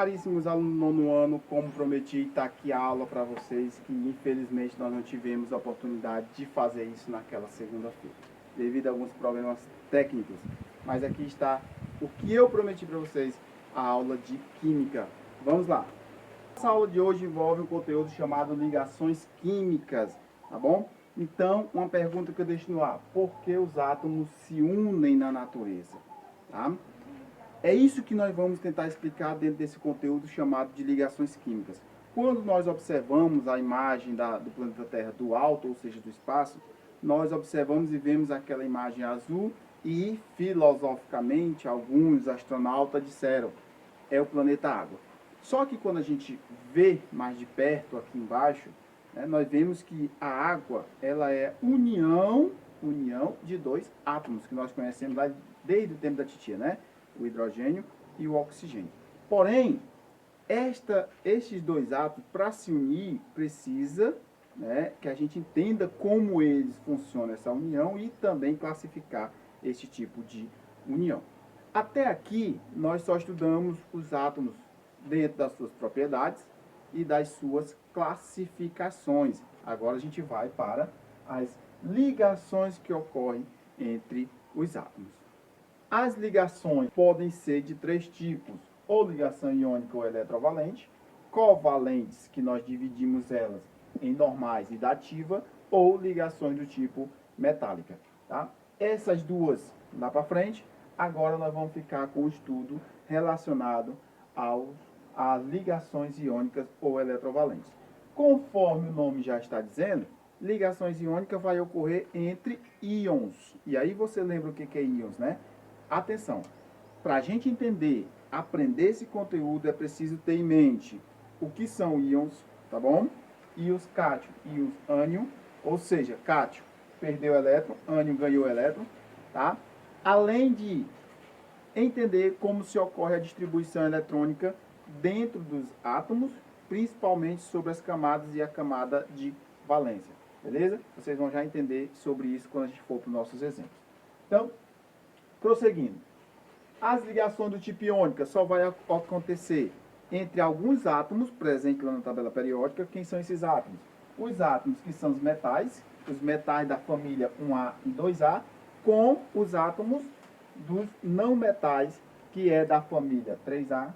caríssimos alunos do nono ano, como prometi, está aqui a aula para vocês, que infelizmente nós não tivemos a oportunidade de fazer isso naquela segunda-feira, devido a alguns problemas técnicos. Mas aqui está o que eu prometi para vocês, a aula de Química. Vamos lá! Essa aula de hoje envolve um conteúdo chamado ligações químicas, tá bom? Então, uma pergunta que eu deixo no ar: por que os átomos se unem na natureza? Tá? É isso que nós vamos tentar explicar dentro desse conteúdo chamado de ligações químicas. Quando nós observamos a imagem do planeta Terra do alto, ou seja, do espaço, nós observamos e vemos aquela imagem azul e, filosoficamente, alguns astronautas disseram, é o planeta Água. Só que quando a gente vê mais de perto aqui embaixo, né, nós vemos que a água ela é união de dois átomos, que nós conhecemos lá desde o tempo da titia, né? O hidrogênio e o oxigênio. Porém, estes dois átomos, para se unir, precisa, né, que a gente entenda como eles funcionam, essa união, e também classificar este tipo de união. Até aqui, nós só estudamos os átomos dentro das suas propriedades e das suas classificações. Agora a gente vai para as ligações que ocorrem entre os átomos. As ligações podem ser de três tipos: ou ligação iônica ou eletrovalente, covalentes, que nós dividimos elas em normais e dativa, ou ligações do tipo metálica. Tá? Essas duas lá para frente. Agora nós vamos ficar com o estudo relacionado às ligações iônicas ou eletrovalentes. Conforme o nome já está dizendo, ligações iônicas vai ocorrer entre íons. E aí você lembra o que é íons, né? Atenção, para a gente entender, aprender esse conteúdo, é preciso ter em mente o que são íons, tá bom? Íons cátio e íons ânion, ou seja, cátio perdeu elétron, ânion ganhou elétron, tá? Além de entender como se ocorre a distribuição eletrônica dentro dos átomos, principalmente sobre as camadas e a camada de valência, beleza? Vocês vão já entender sobre isso quando a gente for para os nossos exemplos. Então, prosseguindo. As ligações do tipo iônica só vai acontecer entre alguns átomos presentes lá na tabela periódica. Quem são esses átomos? Os átomos que são os metais da família 1A e 2A, com os átomos dos não metais, que é da família 3A,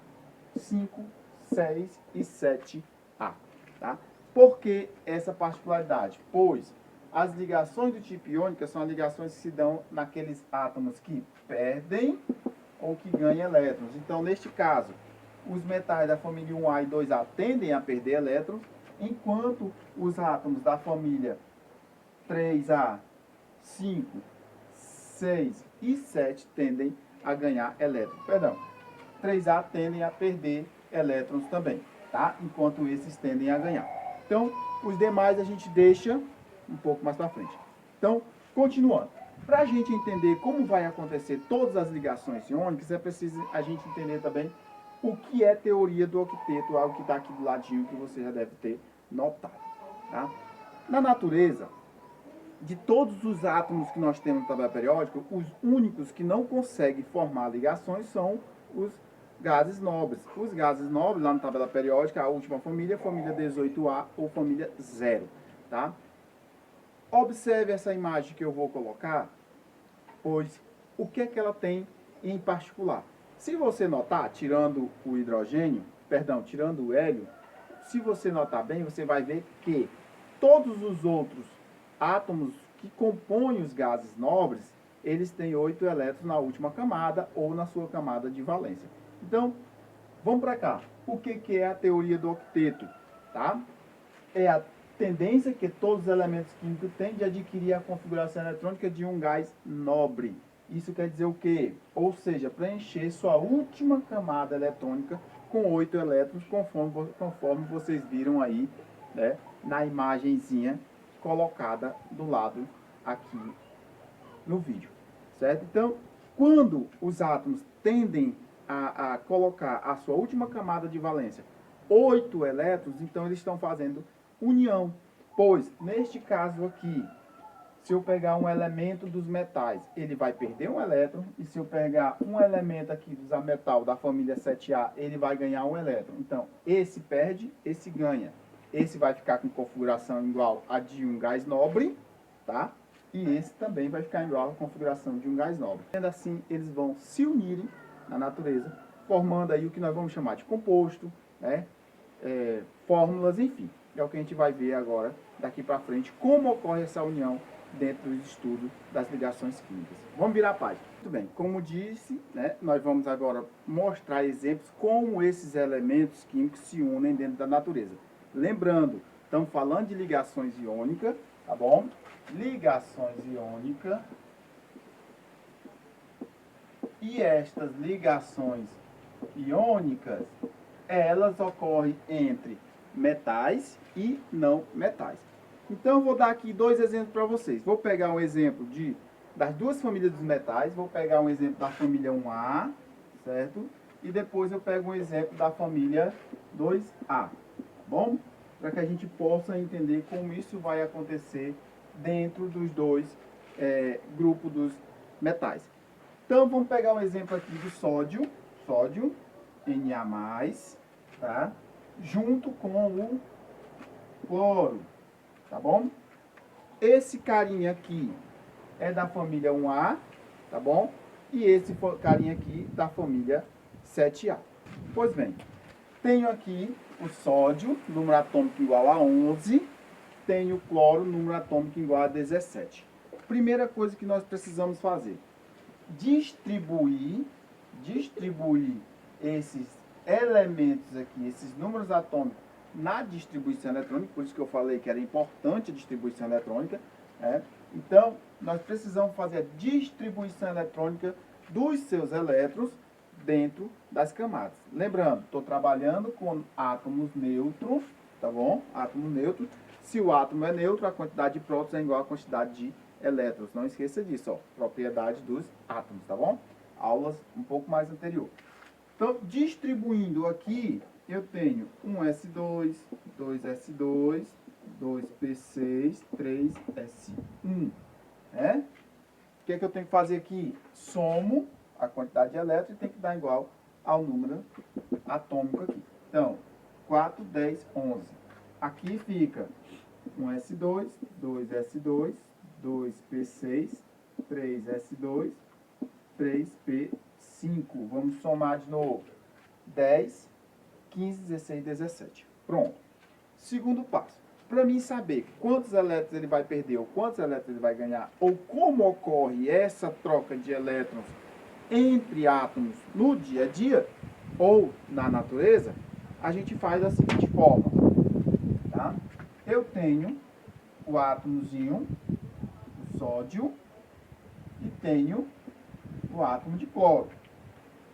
5, 6 e 7A. Tá? Por que essa particularidade? Pois as ligações do tipo iônica são as ligações que se dão naqueles átomos que perdem ou que ganham elétrons. Então, neste caso, os metais da família 1A e 2A tendem a perder elétrons, enquanto os átomos da família 3A, 5, 6 e 7 tendem a ganhar elétrons. Perdão, 3A tendem a perder elétrons também, tá? Enquanto esses tendem a ganhar. Então, os demais a gente deixa um pouco mais para frente. Então, continuando. Para a gente entender como vai acontecer todas as ligações iônicas, é preciso a gente entender também o que é teoria do octeto, algo que está aqui do ladinho que você já deve ter notado. Tá? Na natureza, de todos os átomos que nós temos na tabela periódica, os únicos que não conseguem formar ligações são os gases nobres. Os gases nobres, lá na tabela periódica, a última família 18A ou família 0. Tá? Observe essa imagem que eu vou colocar, pois o que é que ela tem em particular? Se você notar, tirando o hidrogênio, tirando o hélio, se você notar bem, você vai ver que todos os outros átomos que compõem os gases nobres, eles têm 8 elétrons na última camada ou na sua camada de valência. Então, vamos para cá. O que é a teoria do octeto? Tá? É a tendência que todos os elementos químicos têm de adquirir a configuração eletrônica de um gás nobre. Isso quer dizer o quê? Ou seja, preencher sua última camada eletrônica com 8 elétrons, conforme vocês viram aí, né, na imagenzinha colocada do lado aqui no vídeo. Certo? Então, quando os átomos tendem a colocar a sua última camada de valência 8 elétrons, então eles estão fazendo união. Pois, neste caso aqui, Se eu pegar um elemento dos metais, ele vai perder um elétron. E se eu pegar um elemento aqui dos metal da família 7A, ele vai ganhar um elétron. Então, esse perde, esse ganha. Esse vai ficar com configuração igual a de um gás nobre, tá? E esse também vai ficar igual à configuração de um gás nobre. Sendo assim, eles vão se unirem na natureza, formando aí o que nós vamos chamar de composto, né? Fórmulas, enfim. É o que a gente vai ver agora, daqui para frente, como ocorre essa união dentro do estudo das ligações químicas. Vamos virar a página. Muito bem, como disse, né, nós vamos agora mostrar exemplos como esses elementos químicos se unem dentro da natureza. Lembrando, estamos falando de ligações iônicas, tá bom? Ligações iônicas. E estas ligações iônicas, elas ocorrem entre metais e não metais. Então, eu vou dar aqui dois exemplos para vocês. Vou pegar um exemplo das duas famílias dos metais. Vou pegar um exemplo da família 1A, certo? E depois eu pego um exemplo da família 2A, tá bom? Para que a gente possa entender como isso vai acontecer dentro dos dois grupos dos metais. Então, vamos pegar um exemplo aqui do sódio, Na+, tá? Junto com o cloro, tá bom? Esse carinha aqui é da família 1A, tá bom? E esse carinha aqui da família 7A. Pois bem, tenho aqui o sódio, número atômico igual a 11, tenho o cloro, número atômico igual a 17. Primeira coisa que nós precisamos fazer, distribuir esses elementos aqui, esses números atômicos, na distribuição eletrônica, por isso que eu falei que era importante a distribuição eletrônica. Então, nós precisamos fazer a distribuição eletrônica dos seus elétrons dentro das camadas. Lembrando, estou trabalhando com átomos neutros, tá bom? Átomo neutro. Se o átomo é neutro, a quantidade de prótons é igual à quantidade de elétrons. Não esqueça disso, ó, propriedade dos átomos, tá bom? Aulas um pouco mais anterior. Então, distribuindo aqui, eu tenho um S2, 2S2, 2P6, 3S1. O que eu tenho que fazer aqui? Somo a quantidade de elétrons e tem que dar igual ao número atômico aqui. Então, 4, 10, 11. Aqui fica um S2, 2S2, 2P6, 3S2, 3P5. Vamos somar de novo. 10, 15, 16, 17. Pronto. Segundo passo. Para mim saber quantos elétrons ele vai perder ou quantos elétrons ele vai ganhar, ou como ocorre essa troca de elétrons entre átomos no dia a dia ou na natureza, a gente faz da seguinte forma. Tá? Eu tenho o átomozinho, o sódio, e tenho o átomo de cloro,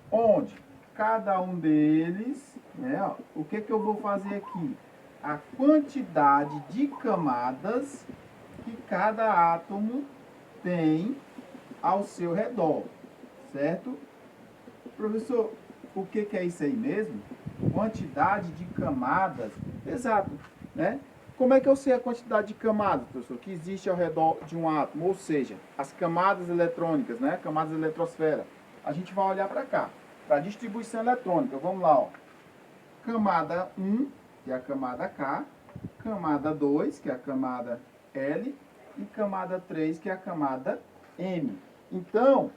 onde cada um deles, né, ó, o que eu vou fazer aqui? A quantidade de camadas que cada átomo tem ao seu redor, certo? Professor, o que é isso aí mesmo? Quantidade de camadas, exato, né? Como é que eu sei a quantidade de camadas, professor, que existe ao redor de um átomo? Ou seja, as camadas eletrônicas, né? Camadas da eletrosfera. A gente vai olhar para cá, para a distribuição eletrônica. Vamos lá, ó. Camada 1, que é a camada K. Camada 2, que é a camada L. E camada 3, que é a camada M. Então,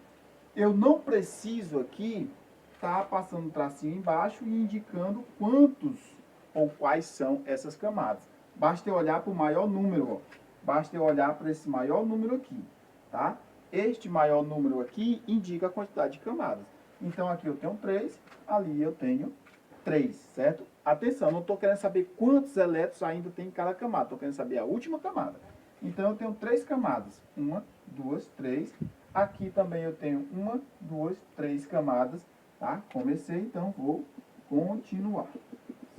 eu não preciso aqui estar passando um tracinho embaixo e indicando quantos ou quais são essas camadas. Basta eu olhar para o maior número, ó. Basta eu olhar para esse maior número aqui, tá? Este maior número aqui indica a quantidade de camadas. Então, aqui eu tenho 3, ali eu tenho 3, certo? Atenção, não estou querendo saber quantos elétrons ainda tem em cada camada. Estou querendo saber a última camada. Então, eu tenho 3 camadas. 1, 2, 3. Aqui também eu tenho 1, 2, 3 camadas, tá? Comecei, então vou continuar,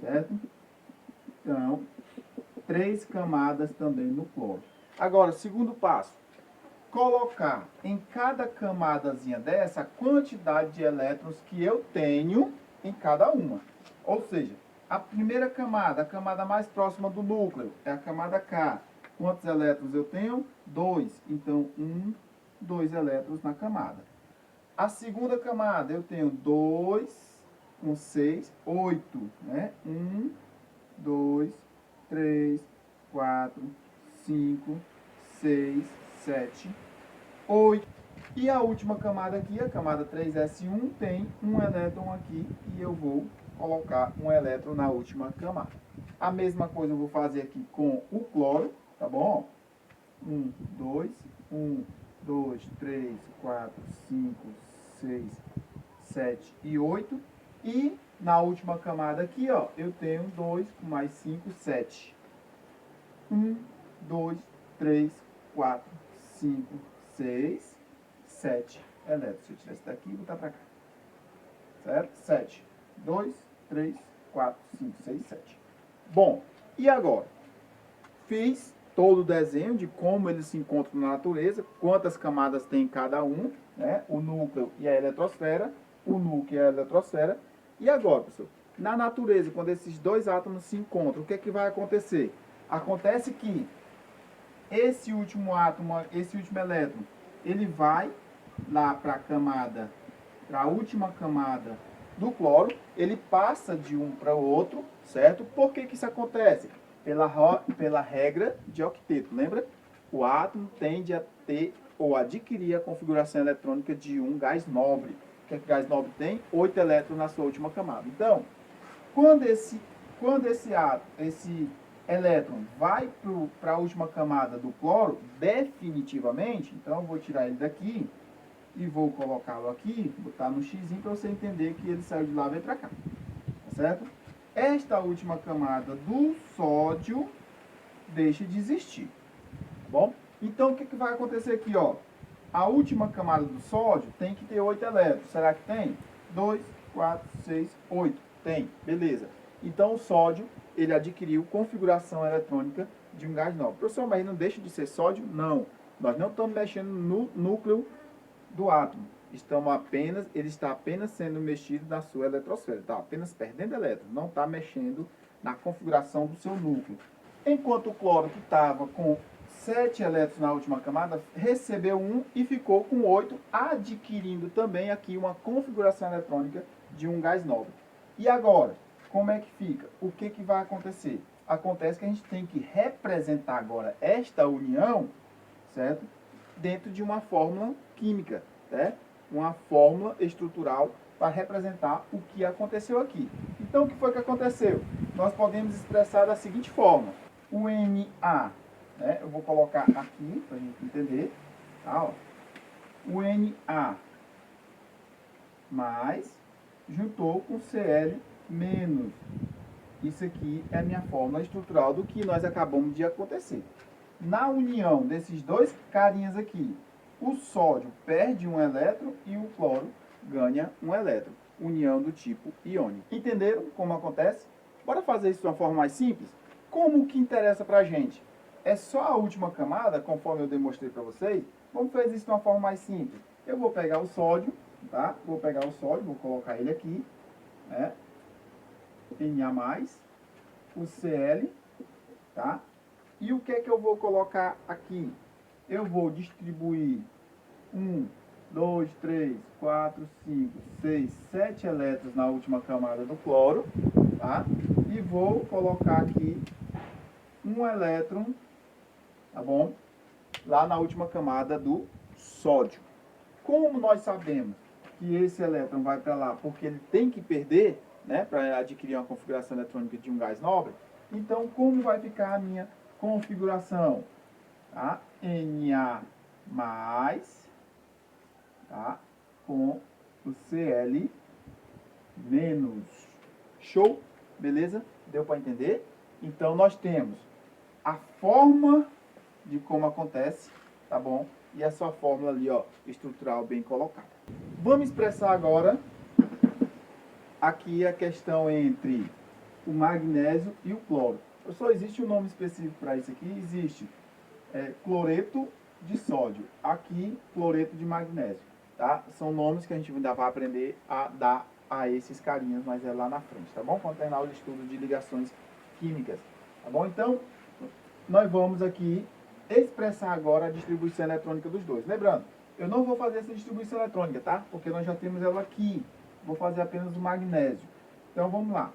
certo? Então, 3 camadas também no cloro. Agora, segundo passo. Colocar em cada camadazinha dessa a quantidade de elétrons que eu tenho em cada uma. Ou seja, a primeira camada, a camada mais próxima do núcleo, é a camada K. Quantos elétrons eu tenho? 2. Então, 2 elétrons na camada. A segunda camada eu tenho 2 com 6, 8. Né? 2, 3, 4, 5, 6, 7, 8. E a última camada aqui, a camada 3s1, tem um elétron aqui e eu vou colocar um elétron na última camada. A mesma coisa eu vou fazer aqui com o cloro, tá bom? 1, 2, 3, 4, 5, 6, 7 e 8. E na última camada aqui, ó, eu tenho 2 com mais 5, 7. 1, 2, 3, 4, 5, 6, 7 elétrons. Se eu tirar esse daqui e botar para cá. Certo? 7. 2, 3, 4, 5, 6, 7. Bom, e agora? Fiz todo o desenho de como eles se encontram na natureza, quantas camadas tem cada um, né? O núcleo e a eletrosfera, o núcleo e a eletrosfera. E agora, pessoal, na natureza, quando esses dois átomos se encontram, o que é que vai acontecer? Acontece que esse último átomo, esse último elétron, ele vai lá para a camada, para a última camada do cloro, ele passa de um para o outro, certo? Por que que isso acontece? Pela regra de octeto, lembra? O átomo tende a ter ou adquirir a configuração eletrônica de um gás nobre. O que é que gás nobre tem? 8 elétrons na sua última camada. Então, quando esse elétron vai para a última camada do cloro, definitivamente, então eu vou tirar ele daqui e vou colocá-lo aqui, botar no x para você entender que ele saiu de lá e veio para cá, tá certo? Esta última camada do sódio deixa de existir, tá bom? Então, o que vai acontecer aqui, ó? A última camada do sódio tem que ter 8 elétrons. Será que tem? 2, 4, 6, 8. Tem, beleza. Então, o sódio, ele adquiriu configuração eletrônica de um gás nobre. Professor, mas não deixa de ser sódio? Não. Nós não estamos mexendo no núcleo do átomo. Ele está apenas sendo mexido na sua eletrosfera. Está apenas perdendo elétrons. Não está mexendo na configuração do seu núcleo. Enquanto o cloro, que estava com 7 elétrons na última camada, recebeu 1 e ficou com 8, adquirindo também aqui uma configuração eletrônica de um gás nobre. E agora, como é que fica? O que que vai acontecer? Acontece que a gente tem que representar agora esta união, certo? Dentro de uma fórmula química, né? Uma fórmula estrutural para representar o que aconteceu aqui. Então, o que foi que aconteceu? Nós podemos expressar da seguinte forma. O Na, né? Eu vou colocar aqui para a gente entender. Tá, ó. O Na mais juntou com Cl menos. Isso aqui é a minha fórmula estrutural do que nós acabamos de acontecer. Na união desses dois carinhas aqui, o sódio perde um elétron e o cloro ganha um elétron. União do tipo iônico. Entenderam como acontece? Bora fazer isso de uma forma mais simples? Como que interessa pra gente? É só a última camada, conforme eu demonstrei para vocês. Vamos fazer isso de uma forma mais simples. Eu vou pegar o sódio, tá? Vou pegar o sódio, vou colocar ele aqui, né? Na+, o Cl, tá? E o que é que eu vou colocar aqui? Eu vou distribuir 1, 2, 3, 4, 5, 6, 7 elétrons na última camada do cloro, tá? E vou colocar aqui um elétron, tá bom? Lá na última camada do sódio. Como nós sabemos que esse elétron vai para lá porque ele tem que perder, né, para adquirir uma configuração eletrônica de um gás nobre, então como vai ficar a minha configuração? Tá? Na+, tá? Com o Cl menos. Show? Beleza? Deu para entender? Então nós temos a forma de como acontece, tá bom? E a sua fórmula ali, ó, estrutural bem colocada. Vamos expressar agora aqui a questão entre o magnésio e o cloro. Só existe um nome específico para isso aqui? Existe. Cloreto de sódio. Aqui, cloreto de magnésio. Tá? São nomes que a gente ainda vai aprender a dar a esses carinhas, mas é lá na frente, tá bom? Quando terminar o estudo de ligações químicas. Tá bom? Então, nós vamos aqui expressar agora a distribuição eletrônica dos dois. Lembrando, eu não vou fazer essa distribuição eletrônica, tá? Porque nós já temos ela aqui. Vou fazer apenas o magnésio. Então vamos lá.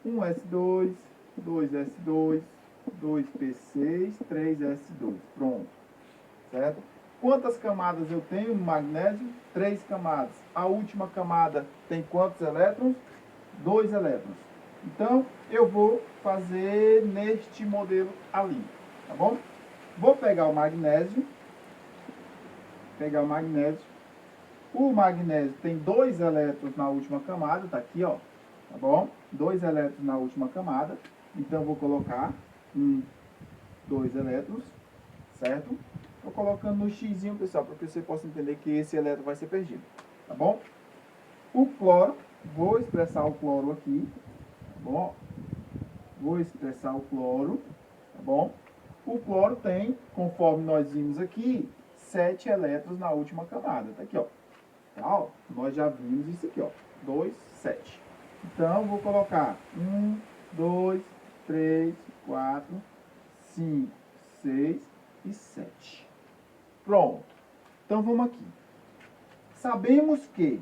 1s2, 2s2, 2p6, 3s2. Pronto. Certo? Quantas camadas eu tenho no magnésio? 3 camadas. A última camada tem quantos elétrons? 2 elétrons. Então, eu vou fazer neste modelo ali. Tá bom? Vou pegar o magnésio. O magnésio tem 2 elétrons na última camada. Tá aqui, ó. Tá bom? 2 elétrons na última camada. Então, eu vou colocar 2 elétrons. Certo? Estou colocando no xzinho, pessoal, para que você possa entender que esse elétron vai ser perdido. Tá bom? O cloro, vou expressar o cloro aqui. Tá bom? Vou expressar o cloro. Tá bom? O cloro tem, conforme nós vimos aqui, 7 elétrons na última camada. Tá aqui, ó. Tá, ó. Nós já vimos isso aqui, ó. 2, 7. Então, vou colocar 1, 2, 3, 4, 5, 6 e 7. Pronto. Então, vamos aqui. Sabemos que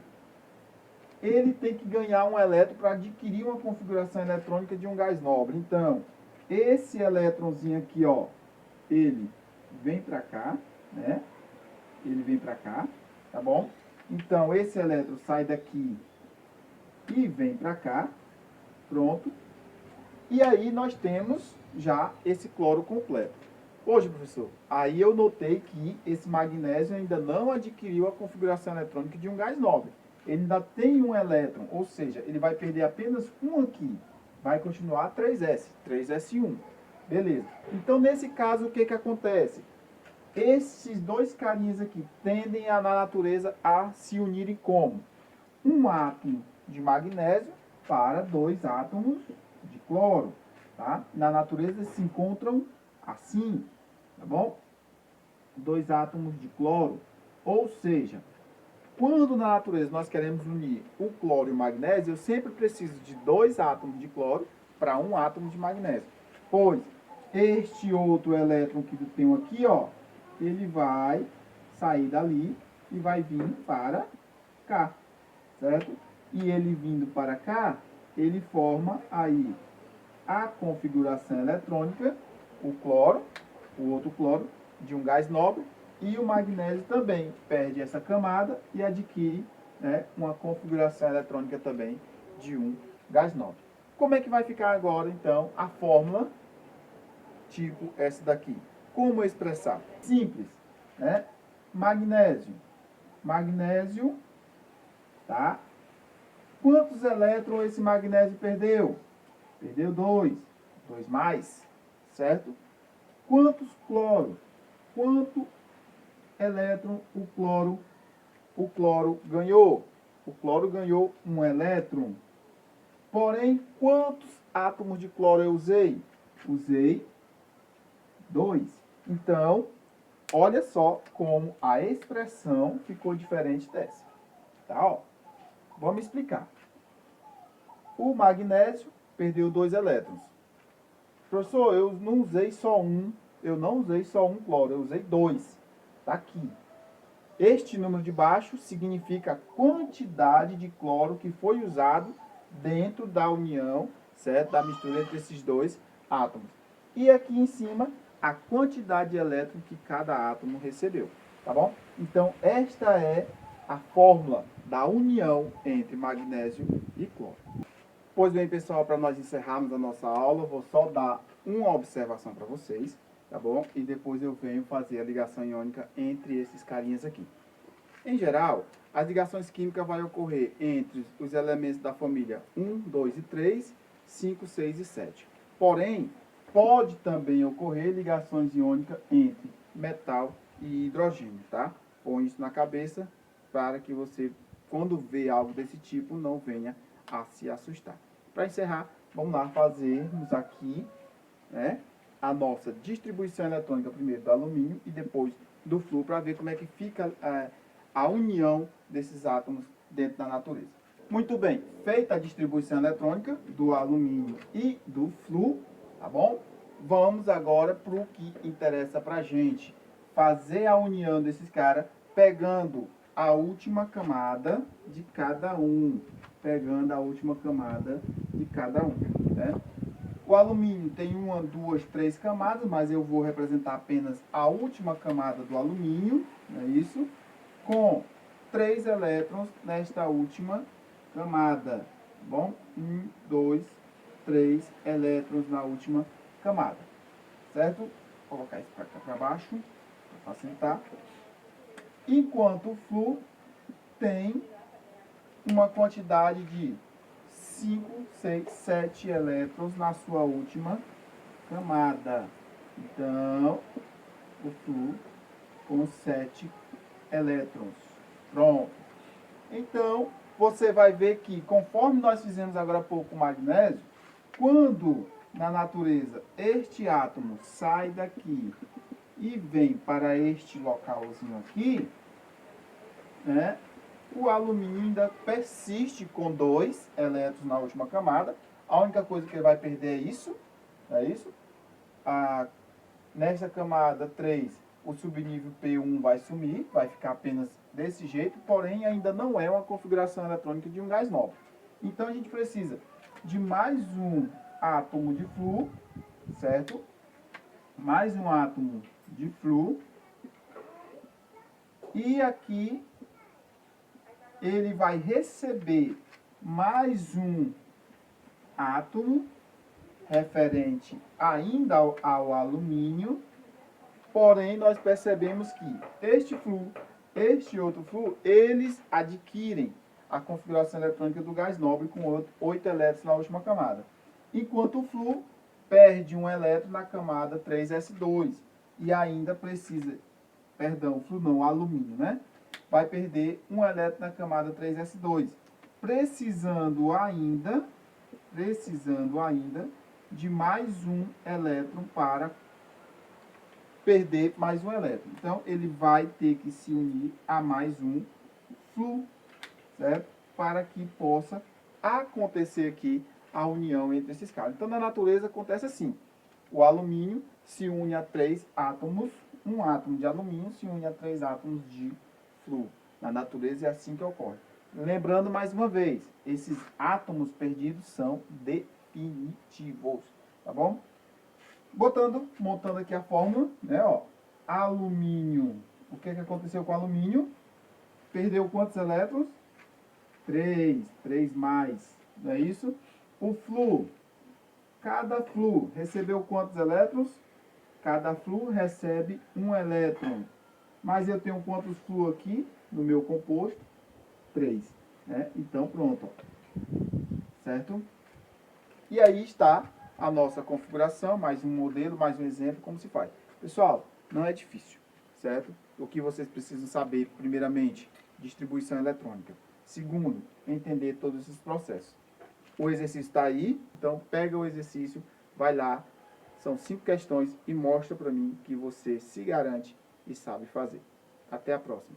ele tem que ganhar um elétron para adquirir uma configuração eletrônica de um gás nobre. Então, esse elétronzinho aqui, ó, ele vem para cá, né? Ele vem para cá, tá bom? Então, esse elétron sai daqui e vem para cá. Pronto. E aí, nós temos já esse cloro completo. Hoje, professor, aí eu notei que esse magnésio ainda não adquiriu a configuração eletrônica de um gás nobre. Ele ainda tem um elétron, ou seja, ele vai perder apenas um aqui. Vai continuar 3s, 3s1. Beleza. Então, nesse caso, o que acontece? Esses dois carinhas aqui tendem na natureza a se unirem como? Um átomo de magnésio para 2 átomos de cloro. Tá? Na natureza eles se encontram assim, tá bom? 2 átomos de cloro. Ou seja, quando na natureza nós queremos unir o cloro e o magnésio, eu sempre preciso de 2 átomos de cloro para 1 átomo de magnésio. Pois este outro elétron que eu tenho aqui, ó, ele vai sair dali e vai vir para cá, certo? E ele vindo para cá, ele forma aí a configuração eletrônica, o cloro, o outro cloro, de um gás nobre, e o magnésio também perde essa camada e adquire, né, uma configuração eletrônica também de um gás nobre. Como é que vai ficar agora, então, a fórmula tipo essa daqui? Como expressar? Simples, né? Magnésio, tá? Quantos elétrons esse magnésio perdeu? Perdeu 2, 2 mais, certo? Quantos cloro? Quanto elétron o cloro ganhou? O cloro ganhou 1 elétron. Porém, quantos átomos de cloro eu usei? Usei 2. Então, olha só como a expressão ficou diferente dessa. Tá, ó? Vamos explicar. O magnésio perdeu 2 elétrons. Professor, eu não usei só um cloro, eu usei 2. Tá aqui. Este número de baixo significa a quantidade de cloro que foi usado dentro da união, certo? Da mistura entre esses dois átomos. E aqui em cima, a quantidade de elétrons que cada átomo recebeu, tá bom? Então, esta é a fórmula da união entre magnésio e cloro. Pois bem, pessoal, para nós encerrarmos a nossa aula, eu vou só dar uma observação para vocês, tá bom? E depois eu venho fazer a ligação iônica entre esses carinhas aqui. Em geral, as ligações químicas vão ocorrer entre os elementos da família 1, 2 e 3, 5, 6 e 7. Porém, pode também ocorrer ligações iônicas entre metal e hidrogênio, tá? Põe isso na cabeça para que você, quando vê algo desse tipo, não venha a se assustar. Para encerrar, vamos lá fazermos aqui, né, a nossa distribuição eletrônica, primeiro do alumínio e depois do flúor, para ver como é que fica a união desses átomos dentro da natureza. Muito bem, feita a distribuição eletrônica do alumínio e do flúor, tá bom? vamos agora para o que interessa para a gente. Fazer a união desses caras, pegando a última camada de cada um. Pegando a última camada de cada um, né? O alumínio tem 1, 2, 3 camadas, mas eu vou representar apenas a última camada do alumínio, não é isso? Com 3 elétrons nesta última camada, tá bom? 1, 2, 3 elétrons na última camada, certo? Vou colocar isso para cá para baixo, para facilitar. Enquanto o flúor tem uma quantidade de 5, 6, 7 elétrons na sua última camada. Então, o flúor com 7 elétrons. Pronto. Então, você vai ver que, conforme nós fizemos agora há pouco o magnésio, quando na natureza este átomo sai daqui e vem para este localzinho aqui, né, o alumínio ainda persiste com 2 elétrons na última camada. A única coisa que ele vai perder é isso. Nesta camada 3, o subnível P1 vai sumir, vai ficar apenas desse jeito, porém ainda não é uma configuração eletrônica de um gás nobre. Então a gente precisa de mais um átomo de flúor, certo? Mais um átomo de flúor. E aqui ele vai receber mais um átomo referente ainda ao alumínio, porém nós percebemos que este flúor, este outro flúor, eles adquirem a configuração eletrônica do gás nobre com 8 elétrons na última camada, enquanto o flúor perde um elétron na camada 3s2 e ainda precisa, perdão, o flúor não, o alumínio, né? Vai perder um elétron na camada 3s2, precisando ainda de mais um elétron para perder mais um elétron. Então, ele vai ter que se unir a mais um flúor, certo? Para que possa acontecer aqui a união entre esses caras. Então, na natureza acontece assim. O alumínio se une a 3 átomos, um átomo de alumínio se une a 3 átomos de flúor. Na natureza é assim que ocorre. Lembrando mais uma vez, esses átomos perdidos são definitivos, tá bom? Montando aqui a fórmula, né, ó. Alumínio. O que aconteceu com o alumínio? Perdeu quantos elétrons? 3 mais, não é isso? O flúor. Cada flúor recebeu quantos elétrons? Cada flúor recebe um elétron. Mas eu tenho quantos flúor aqui no meu composto? 3. Né? Então, pronto. Ó. Certo? E aí está a nossa configuração, mais um modelo, mais um exemplo, como se faz. Pessoal, não é difícil, certo? O que vocês precisam saber, primeiramente, distribuição eletrônica. Segundo, entender todos esses processos. O exercício está aí, então pega o exercício, vai lá, são 5 questões e mostra para mim que você se garante e sabe fazer. Até a próxima.